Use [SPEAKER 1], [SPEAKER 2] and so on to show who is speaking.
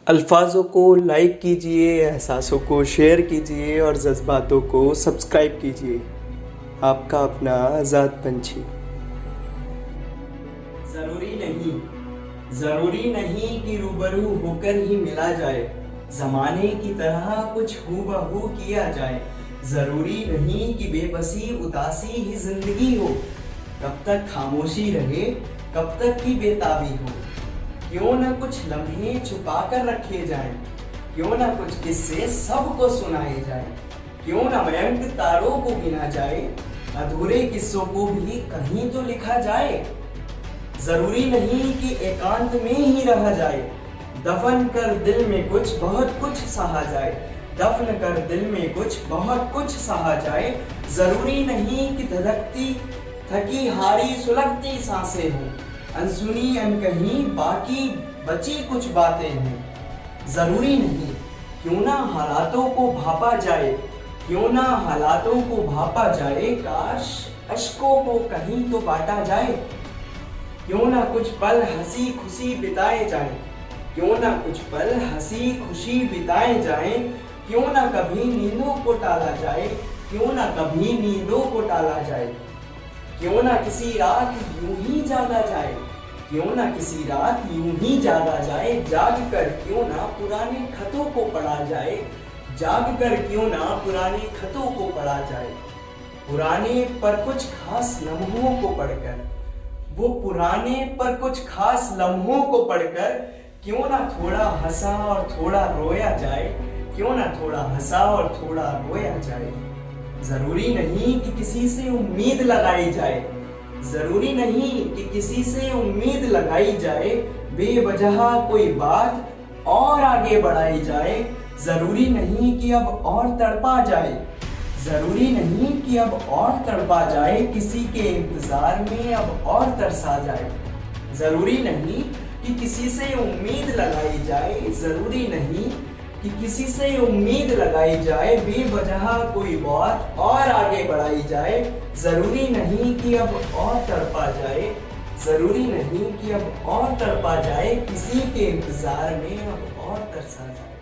[SPEAKER 1] अल्फाज़ों को लाइक कीजिए, एहसासों को शेयर कीजिए और जज्बातों को सब्सक्राइब कीजिए। आपका अपना आज़ाद पंछी।
[SPEAKER 2] ज़रूरी नहीं कि रूबरू होकर ही मिला जाए, ज़माने की तरह कुछ हूबहू किया जाए। ज़रूरी नहीं कि बेबसी उदासी ही ज़िंदगी हो, कब तक खामोशी रहे, कब तक की बेताबी हो। क्यों न कुछ लम्हे छुपा कर रखे जाएं, क्यों न कुछ किस्से सबको सुनाए जाएं, क्यों न मयंक तारों को गिना जाए, अधूरे किस्सों को भी कहीं तो लिखा जाए। जरूरी नहीं कि एकांत में ही रहा जाए, दफन कर दिल में कुछ बहुत कुछ सहा जाए, दफन कर दिल में कुछ बहुत कुछ सहा जाए। जरूरी नहीं कि धधकती थकी हारी सुलगती सांसें हों, अनसुनी अनकहीं बाकी बची कुछ बातें हों। जरूरी नहीं, क्यों ना हालातों को भापा जाए, क्यों ना हालातों को भापा जाए, काश अश्कों को कहीं तो बांटा जाए। क्यों ना कुछ पल हंसी खुशी बिताए जाएं, क्यों ना कुछ पल हंसी खुशी बिताए जाएं, क्यों ना कभी नींदों को टाला जाए, क्यों ना कभी नींदों को टाला जाए। क्यों ना किसी रात यूं ही जागा जाए, क्यों ना किसी रात यूं ही जागा जाए, जाग कर क्यों ना पुराने खतों को पढ़ा जाए, जाग कर क्यों ना पुराने खतों को पढ़ा जाए। पुराने पर कुछ खास लम्हों को पढ़कर, वो पुराने पर कुछ खास लम्हों को पढ़कर, क्यों ना थोड़ा हंसा और थोड़ा रोया जाए, क्यों ना थोड़ा हंसा और थोड़ा रोया जाए। जरूरी नहीं कि किसी से उम्मीद लगाई जाए, जरूरी नहीं कि किसी से उम्मीद लगाई जाए, बेवजह कोई बात और आगे बढ़ाई जाए। जरूरी नहीं कि अब और तड़पा जाए, जरूरी नहीं कि अब और तड़पा जाए, किसी के इंतजार में अब और तरसा जाए। जरूरी नहीं कि किसी से उम्मीद लगाई जाए, जरूरी नहीं कि किसी से उम्मीद लगाई जाए, बेवजह कोई बात और आगे बढ़ाई जाए। जरूरी नहीं कि अब और तड़पा जाए, जरूरी नहीं कि अब और तड़पा जाए, किसी के इंतजार में अब और तरसा जाए।